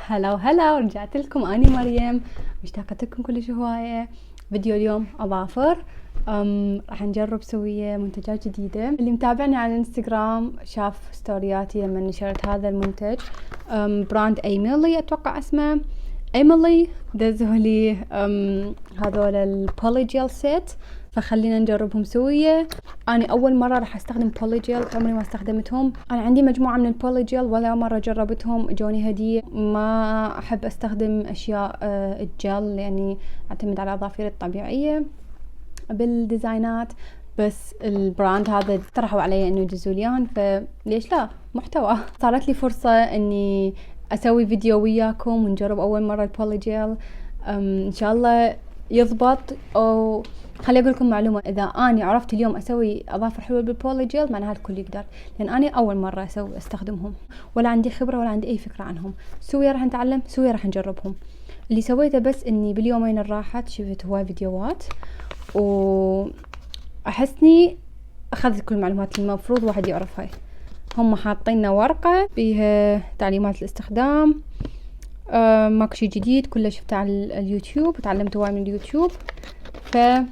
هلا وهلا، ورجعت لكم اني مريم. مشتاقة لكم كلش هواية. فيديو اليوم اظافر. راح نجرب سوية منتجات جديدة. اللي متابعني على الانستغرام شاف ستورياتي لما نشرت هذا المنتج. براند ايميلي اتوقع اسمه. ايميلي دزولي هذول البولي جيل سيت، فخلينا نجربهم سوية. أنا أول مرة راح أستخدم بولي جيل، عمري ما استخدمتهم. أنا عندي مجموعة من البولي جيل ولا مرة جربتهم، جوني هدية. ما أحب أستخدم أشياء الجل، يعني أعتمد على أظافيري الطبيعية بالديزاينات. بس البراند هذا اقترحوا علي انه يدزوا لي اياهن، فليش لا؟ محتوى. صارت لي فرصة اني اسوي فيديو وياكم ونجرب اول مرة البولي جيل. ان شاء الله يضبط. او خلي اقول لكم معلومة، اذا اني عرفت اليوم اسوي اظافر حلوة بالبولي جيل معناها الكل يقدر، لان اني اول مرة استخدمهم، ولا عندي خبرة ولا عندي اي فكرة عنهم. سوية راح نتعلم، سوية راح نجربهم. اللي سويته بس اني باليومين الراحت شفت هواي فيديوهات، وأحسني أخذت كل المعلومات اللي المفروض واحد يعرفها. هم حاطيننا ورقة بيها تعليمات الاستخدام. ماكو شي جديد، كله شفته على اليوتيوب، تعلمت هواي من اليوتيوب. خلينا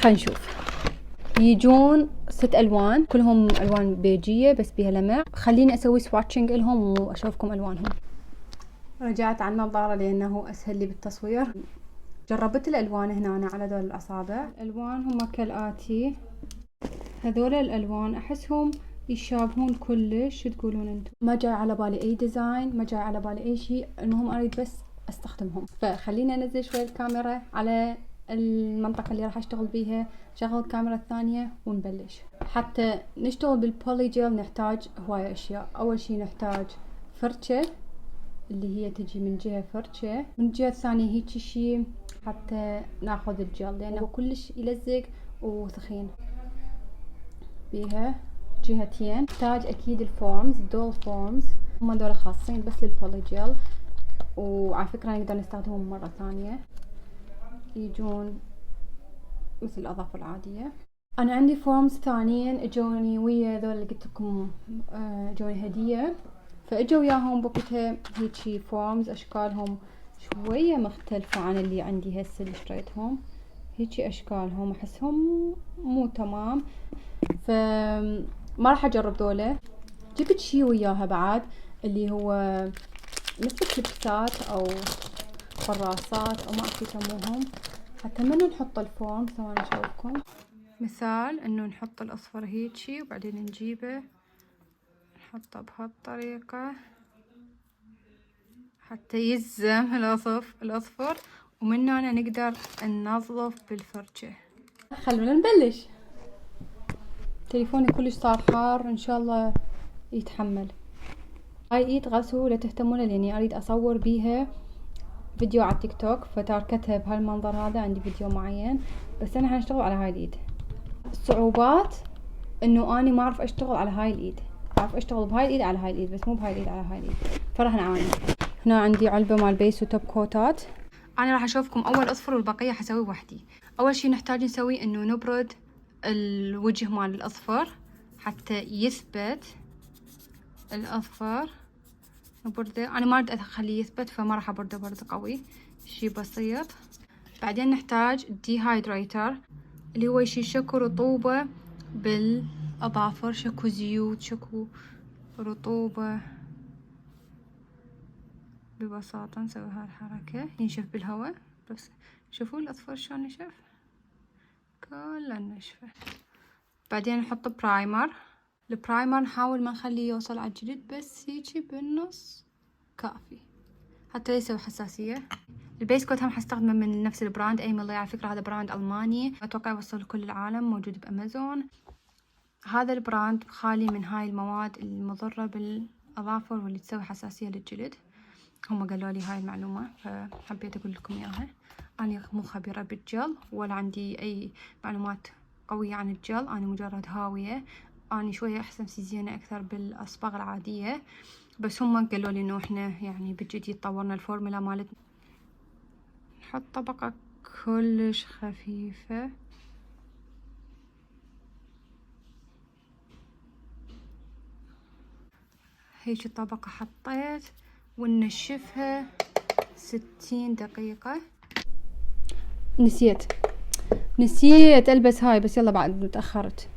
نشوف. يجون 6 ألوان، كلهم ألوان بيجية بس بيها لمع. خليني أسوي سواتشنج لهم وأشوفكم ألوانهم. رجعت على النظارة لأنه أسهل لي بالتصوير. جربت الألوان هنا على ذول الأصابع. الألوان هم كالآتي. هذول الألوان أحسهم يشابهون كلش. شو تقولون انتم؟ ما جاي على بالي أي ديزاين، ما جاي على بالي أي شيء، المهم أريد بس أستخدمهم. فخلينا ننزل شوي الكاميرا على المنطقة اللي راح أشتغل بيها، شغل الكاميرا الثانية ونبلش. حتى نشتغل بالبولي جيل نحتاج هواية أشياء. أول شي نحتاج فرشة، اللي هي تجي من جهة فرشة، من الجهة الثانية هيك شي حتى ناخذ الجل، لأنه كلش يلزق وثخين. بيها جهتين. نحتاج أكيد الفورمز، دول فورمز، هم دول خاصين بس للبولي جيل، وعلى فكرة نقدر نستخدمهم مرة ثانية. يجون مثل الأظافر العادية. أنا عندي فورمز ثانيين اجوني ويا ذول اللي قلت لكم، جوني هدية، فاجوا وياهم بوقتها هيجي فورمز اشكالهم شوية مختلفة عن اللي عندي هسه اللي اشتريتهم. هيجي اشكالهم احسهم مو تمام، فما راح اجرب ذولا. جبت شي وياها بعد اللي هو مثل كليبسات او قراصات او ما اعرف يسموهم، حتى منو نحط الفورم. ثواني اشوفكم مثال. انه نحط الاصفر هيجي وبعدين نجيبه نحطه بهالطريقة حتى يلزم الاصفر، ومن هنا نقدر ننظف بالفرشة. خلونا نبلش. تليفوني كلش صار حار، ان شاء الله يتحمل. هاي ايد غسوا لا تهتمون، لاني اريد اصور بيها فيديو على التيك توك، فتاركتها بهالمنظر هذا. عندي فيديو معين بس انا حنشتغل على هاي الايد. الصعوبات انه اني ما اعرف اشتغل على هاي الايد، اعرف اشتغل بهاي الايد على هاي الايد بس مو بهاي الايد على هاي الايد، فراح نعاني. هنا عندي علبة مال بيس وتوب كوتات. انا راح اشوفكم اول اصفر والبقية حسوي وحدي. اول شي نحتاج نسوي انه نبرد الوجه مال الاصفر حتى يثبت الاصفر. نبرده، انا ما اريد اخليه يثبت فما راح ابرده برد قوي، شي بسيط. بعدين نحتاج ديهايدريتر اللي هو شي شكو رطوبة بالاظافر، شكو زيوت، شكو رطوبة. ببساطة نسوي هاي الحركة، ينشف بالهواء. بس شوفوا الاصفر شلون نشف، كله نشفه. بعدين نحط برايمر. البرايمر نحاول ما نخليه يوصل على الجلد، بس هيجي بالنص كافي حتى لا يسوي حساسية. البيس كوت هم حستخدمه من نفس البراند ايميلي، على فكرة هذا براند ألماني، أتوقع يوصل لكل العالم، موجود بأمازون. هذا البراند خالي من هاي المواد المضرة بالأظافر واللي تسوي حساسية للجلد. هم قالوا لي هاي المعلومة فحبيت أقول لكم إياها. أنا مو خبيرة بالجل ولا عندي أي معلومات قوية عن الجل، أنا مجرد هاوية. أنا شوية أحسن زينة أكثر بالأصباغ العادية، بس هم قالوا لي إنه إحنا يعني بالجديد طورنا الفورمولا مالتنا. نحط طبقة كلش خفيفة. هيك الطبقة حطيت وننشفها 60 دقيقة. نسيت البس هاي، بس يلا بعد تأخرت.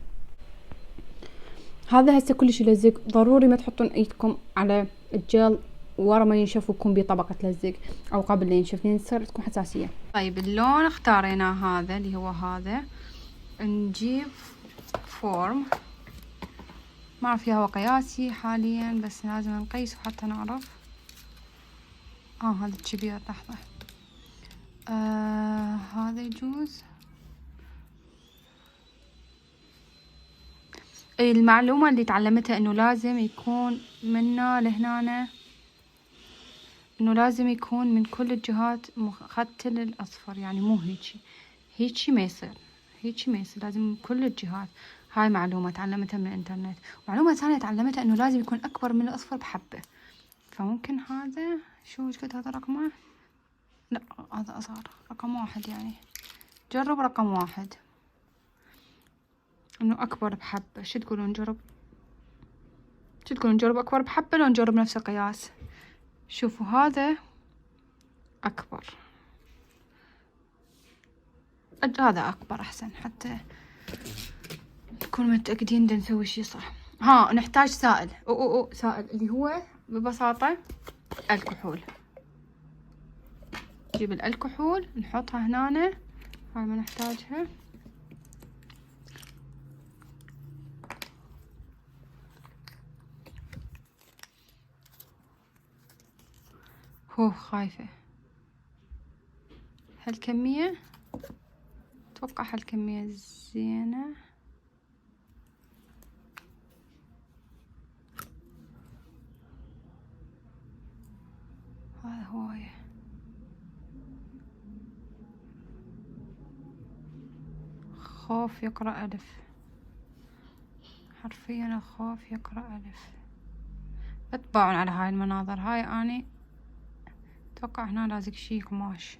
هذا هسه كلش يلزق، ضروري ما تحطون ايدكم على الجل ورا ما ينشف ويكون بيه طبقة لزق، او قبل لا ينشف لان تصير تكون حساسية. طيب اللون اختاريناه هذا اللي هو هذا. نجيب فورم، ما اعرف هو قياسي حاليا بس لازم نقيسه حتى نعرف. هذا الكبير، لحظة. هذا يجوز. المعلومة اللي تعلمتها انه لازم يكون منا لهنا، انه لازم يكون من كل الجهات مختل الاصفر، يعني مو هيجي ما يصير، لازم من كل الجهات. هاي معلومة تعلمتها من الانترنت. معلومة ثانية تعلمتها انه لازم يكون اكبر من الاصفر بحبة، فممكن هذا ايش قد هذا رقم 1؟ لا هذا اصغر، رقم 1 يعني. جرب رقم 1 انه اكبر بحبة. شو تقولون نجرب؟ نجرب اكبر بحبة لو نجرب نفس القياس؟ شوفوا هذا اكبر، هذا اكبر احسن حتى نكون متأكدين دا نسوي شي صح. نحتاج سائل. سائل اللي هو ببساطة الكحول. نجيب الكحول نحطها هنا، هاي ما نحتاجها. خايفة هالكمية، اتوقع هالكمية زينة. هذا هواية. خوف يقرأ ألف، حرفيا الخوف يقرأ ألف. لا تباعون على هاي المناظر. هاي اني اتوقع هنا لازق شي قماش،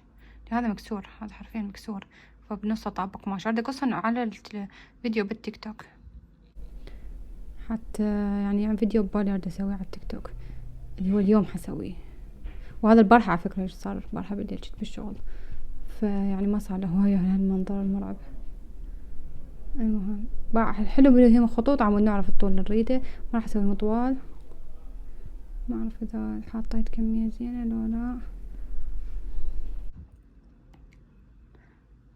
هذا مكسور، هذا حرفيا مكسور، فبنصه طابق قماش. عندي قصة على الفيديو بالتيك توك، حتى يعني فيديو ببالي اريد اسويه على التيك توك اللي هو اليوم حسويه. وهذا البارحة على فكرة، صار البارحة بالليل كنت بالشغل، فيعني ما صار له هواية هالمنظر المرعب. المهم الحلو هي خطوط عمود نعرف الطول نريده. ما راح اسوي مطوال، ما اعرف اذا حطيت كمية زينة لو لا.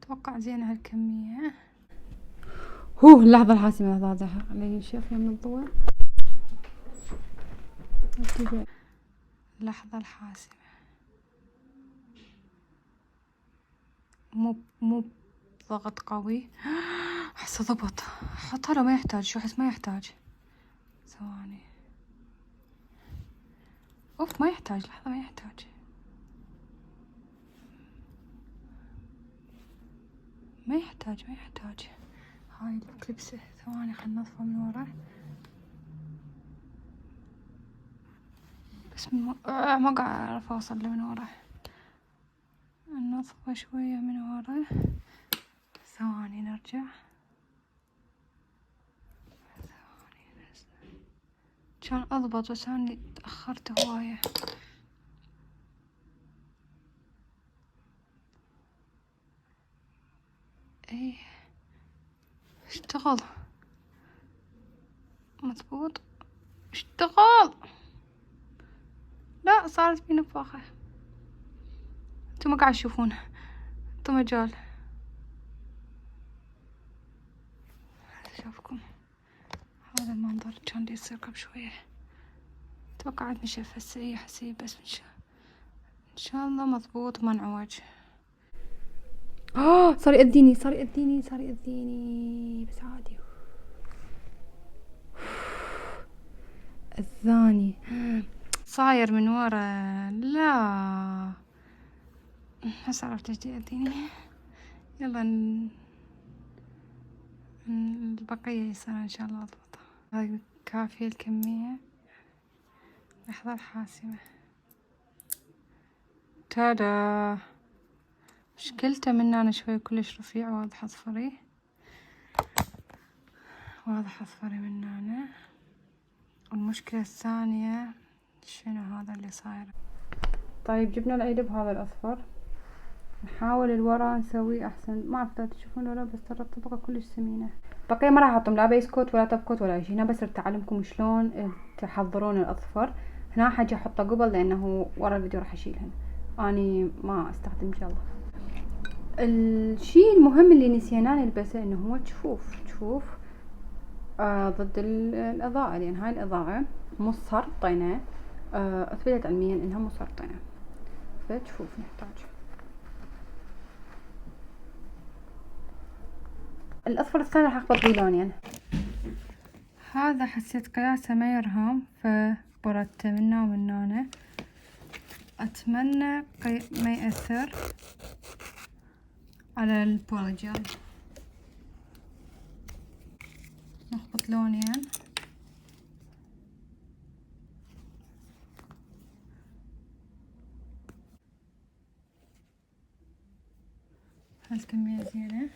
اتوقع زينة هالكمية. اللحظة الحاسمة، هذا على ينشف من الضوء. اللحظة الحاسمة، مو ضغط قوي. احسه ضبط. حطها لو ما يحتاج، شو احس ما يحتاج. ثواني. ما يحتاج، لحظة ما يحتاج. ما يحتاج. هاي الكلبسة، ثواني خلنا ننظفه من ورا. بس ما قاعد اعرف اوصل له من ورا. ننظفه شوية من ورا. ثواني نرجع. كان اضبط بس اني تأخرت هواية. ايه اشتغل مضبوط، اشتغل. لا صارت بي نفاخة. انتم ما قاعد تشوفون، انتم مجال. شوفكم هذا المنظر كان دي يصير قبل شوية. توقعت نشف هسه اي حسيب، بس ان شاء الله مضبوط ما انعوج. صار يأذيني بس عادي. الثاني صاير من ورا. لا هسه عرفت ايش يأذيني. يلا البقية يصير ان شاء الله اضبطها. هاي كافية الكمية. لحظة الحاسمة. تادا. مشكلته من هنا شوي كلش رفيع، واضح اصفري من هنا. المشكلة الثانية شنو هذا اللي صاير. طيب جبنا العيد بهذا الأصفر، نحاول الورا نسويه أحسن. ما أعرف تشوفون ولا، بس ترى الطبقة كلش ثمينة. بقية ما راح أحطهم لا بيس كوت ولا توب كوت ولا شي، هنا بس تعلمكم شلون تحضرون الأصفر. هنا حاجة أحطه قبل لأنه ورا الفيديو راح أشيلهن، أني ما أستخدم جل. الشي المهم اللي نسينا نلبسه إنه هو جفوف ضد الإضاءة، لأن هاي الإضاءة مو سرطنة، أثبتت علميا إنها مو سرطنة، فجفوف نحتاج. الأصفر الثاني راح أخبط بيه لونين. هذا حسيت قياسه ما يرهم فبردته منا ومن هنا. أتمنى ما يأثر على البوليجل. نخبط لونين. هالكمية زينة.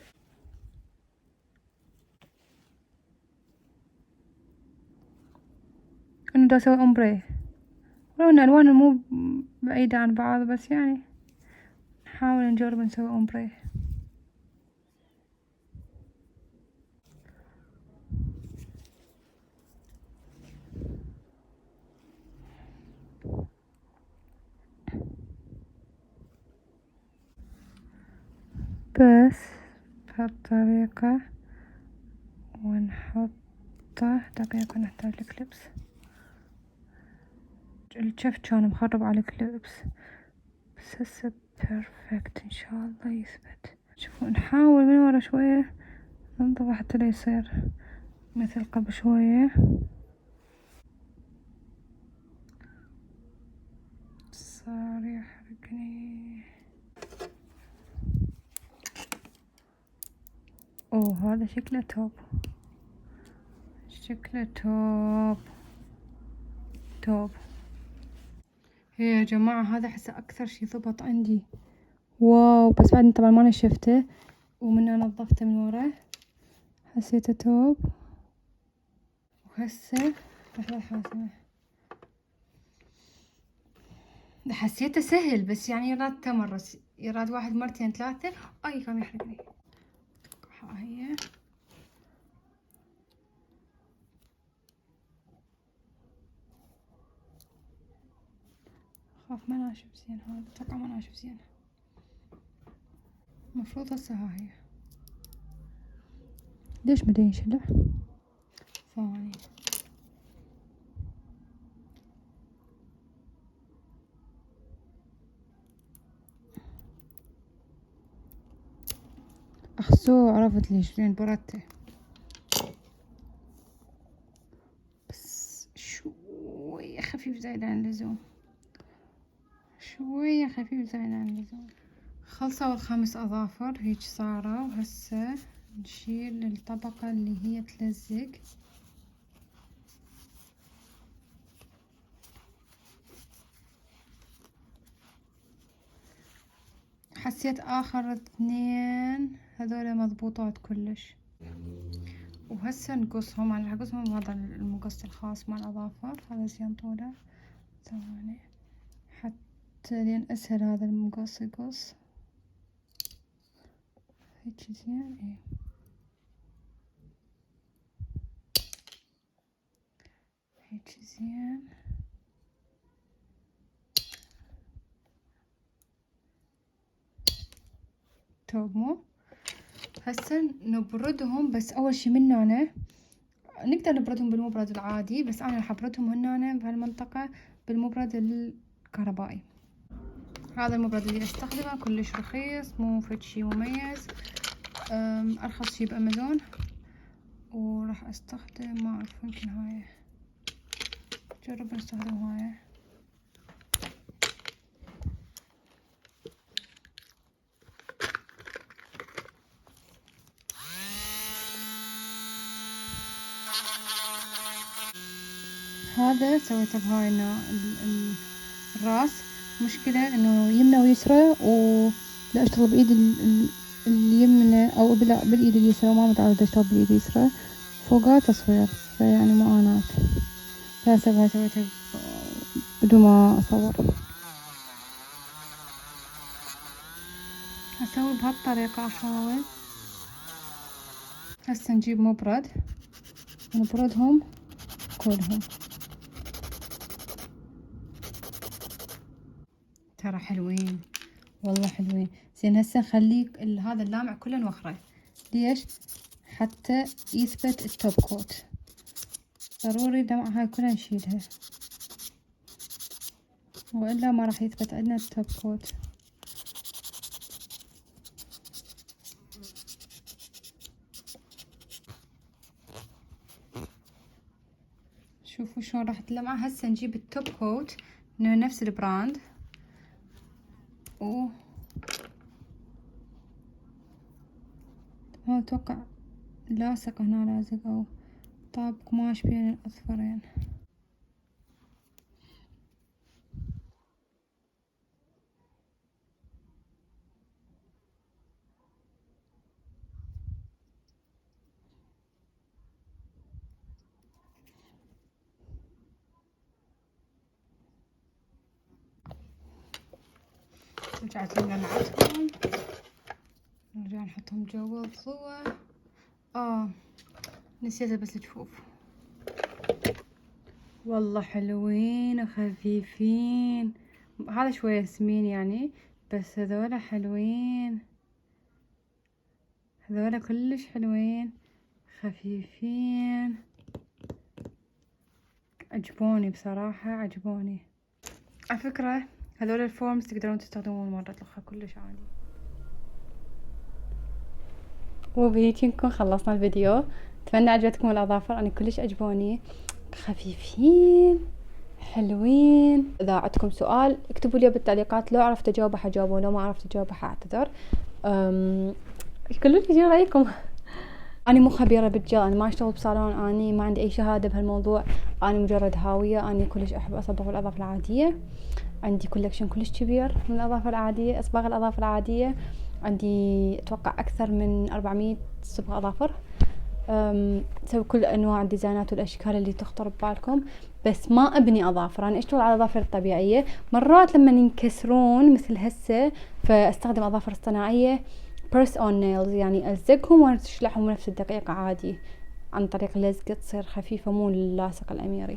أنا دا أسوي أمبري، ولو إن ألوانهم مو بعيدة عن بعض، بس يعني نحاول نجرب نسوي أمبري. بس بهالطريقة، ونحطه. دقيقة نحتاج الكليبس. الجف كان مخرب على الكليبس، بس هسه بيرفكت ان شاء الله يثبت. شوفوا نحاول من ورا شوية ننضبه حتى لا يصير مثل قبل شوية. صار يحرقني. اوه هذا شكله توب، شكله توب. هي يا جماعة هذا حسه أكثر شي ضبط عندي، واو. بس بعد طبعا ما نشفته ومنه نظفته من ورا، حسيته توب. وهسه لحظة حاسمة، حسيته سهل، بس يعني يراد تمرس، يراد واحد مرتين ثلاثة. أي كان يحرقني. هي خاف ما ناشف زين، هذا اتوقع ما ناشف زين. المفروض هسه هي ليش بدا ينشلح. ثواني. اخسو عرفت ليش، لين بردته. بس شوية خفيف زايد عن اللزوم، شوية خفيف زايد عن اللزوم. خلصوا الخمس اظافر هيج صاروا. وهسه نشيل الطبقة اللي هي تلزق. حسيت اخر اثنين هذول مضبوطات كلش. وهسه نقصهم. انا راح اقصهم بهذا المقص الخاص مع الاظافر، هذا زين طوله. ثواني حتى لين اسهل هذا المقص يقص هيك زين. ايه هيك زين. توب مو. هسه نبردهم، بس اول شي من هنا نقدر نبردهم بالمبرد العادي، بس انا راح ابردهم هنا بهالمنطقة بالمبرد الكهربائي. هذا المبرد اللي استخدمه كلش رخيص، مو فد شي مميز، ارخص شي بامازون. وراح استخدم، ما اعرف يمكن هاي، جرب نستخدم هاي. هذا سويته بهاي الراس. مشكلة انه يمنى ويسرى، ولا اشتغل بايد اليمنى او بالايد اليسرى، ما متعودة اشتغل بالايد اليسرى. فوقها تصوير، فيعني معاناة. فاسويها سويتها بدون ما اصور. هسوي بهالطريقة احاول. هسه نجيب مبرد ونبردهم كلهم. ترى حلوين والله حلوين. زين هسه نخلي هذا اللامع كله نوخره. ليش؟ حتى يثبت التوب كوت. ضروري اللمعة هاي كلها نشيلها والا ما راح يثبت عندنا التوب كوت. شوفوا شلون راح تلمع. هسه نجيب التوب كوت من نفس البراند اتوقع لاصق هنا، لازق او طاب قماش بين الاصفرين. رجعت لمعتهم، نرجع نحطهم جوا الضوء. نسيت بس الجفوف. والله حلوين وخفيفين. هذا شوية سمين يعني، بس هذولا حلوين، هذولا كلش حلوين خفيفين. عجبوني بصراحة، عجبوني. على فكرة هذول الفورمز تقدرون تستخدمون مرة طلخة كلش عادي. وبهيك نكون خلصنا الفيديو. اتمنى عجبتكم الاظافر، انا كلش عجبوني، خفيفين حلوين. اذا عندكم سؤال اكتبوا لي بالتعليقات، لو عرفت اجاوبه حجاوبه ولو ما عرفت اجاوبه حاعتذر. كلش شو رايكم؟ انا مو خبيره بالجل، انا ما اشتغل بصالون، اني ما عندي اي شهاده بهالموضوع، انا مجرد هاويه. اني كلش احب اصبغ الاظافر العاديه، عندي كولكشن كلش كبير من الاظافر العاديه، اصباغ الاظافر العاديه. عندي اتوقع اكثر من 400 صبغه اظافر. اسوي كل انواع الديزاينات والاشكال اللي تخطر ببالكم، بس ما ابني اظافر. انا اشتغل على الاظافر الطبيعيه. مرات لما ينكسرون مثل هسه فاستخدم اظافر صناعيه press on nails، يعني الزقهم واشلحهم نفس الدقيقه عادي عن طريق اللزق، تصير خفيفه مو اللاصق الاميري.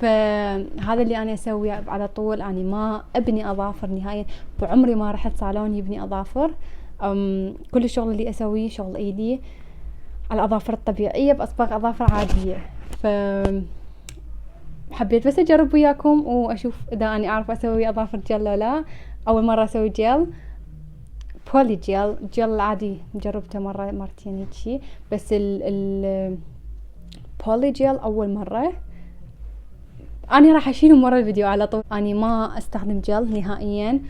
فهذا اللي انا اسويه على طول. انا ما ابني اظافر نهائيا، بعمري ما رحت صالون يبني اظافر. كل الشغل اللي اسويه شغل ايدي على الاظافر الطبيعيه باصباغ اظافر عاديه. ف حبيت بس اجرب وياكم واشوف اذا اني اعرف اسوي اظافر جل ولا لا. اول مره اسوي جل بولي جل عادي جربته مره مرتين هيك شي، بس ال بولي جل اول مره. انا راح اشيله مرة الفيديو على طول. اني ما استخدم جل نهائيا،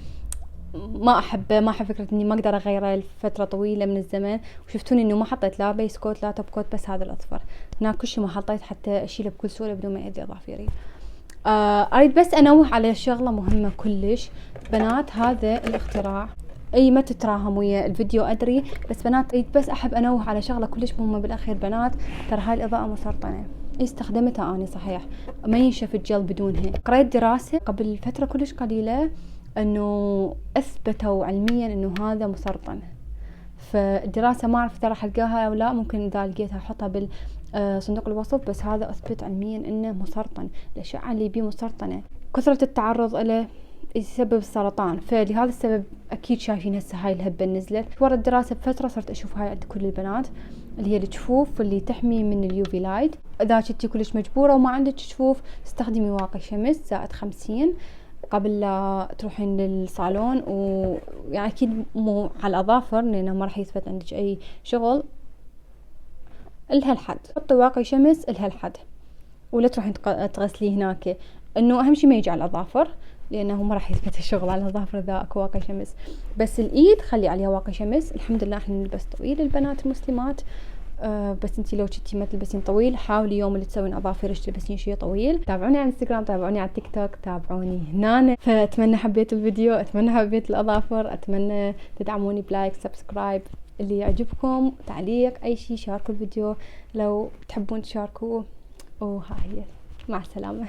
ما احبه، ما احب فكره اني ما اقدر اغيره لفتره طويله من الزمن. وشفتوني انه ما حطيت لا بيس كوت لا توب كوت، بس هذا الاصفر هناك كل شيء ما حطيت حتى اشيله بكل سهوله بدون ما يأذي اظافيري. اريد بس انوه على شغله مهمه كلش بنات. هذا الاختراع اي ما تتراهم ويا الفيديو ادري، بس بنات اريد بس احب انوه على شغله كلش مهمه بالاخير. بنات ترى هاي الاضاءه مسرطنه. استخدمتها اني صحيح، ما ينشف الجل بدونها. قريت دراسه قبل فتره كلش قليله انه اثبتوا علميا انه هذا مسرطن. فالدراسه ما اعرف اذا راح القاها او لا، ممكن اذا لقيتها احطها بالصندوق الوصف. بس هذا اثبت علميا انه مسرطن. الاشعه اللي بيه مسرطنه، كثره التعرض له يسبب السرطان. فلهذا السبب اكيد شايفين هسه هاي الهبه نزلت ورا الدراسه بفتره، صرت اشوف هاي عند كل البنات اللي هي الجفوف اللي تحمي من اليوفي لايت. اذا كنتي كلش مجبوره وما عندك جفوف استخدمي واقي شمس زائد 50 قبل لا تروحين للصالون. ويعني اكيد مو على الاظافر لانه ما راح يثبت عندك اي شغل لهالحد. حطي واقي شمس لهالحد ولا تروحين تغسليه هناك. انه اهم شيء ما يجي على الاظافر لانه ما راح يثبت الشغل على الاظافر اذا اكو واقي شمس. بس الايد خلي عليها واقي شمس. الحمد لله احنا نلبس طويل البنات المسلمات. بس انتي لو كنتي ما تلبسين طويل حاولي يوم اللي تسوين اظافرك تلبسين شيء طويل. تابعوني على انستغرام، تابعوني على تيك توك، تابعوني هنا. فاتمنى حبيت الفيديو، اتمنى حبيت الاظافر، اتمنى تدعموني بلايك سبسكرايب اللي يعجبكم، تعليق اي شيء. شاركوا الفيديو لو تحبون تشاركوه. وها هي مع السلامة.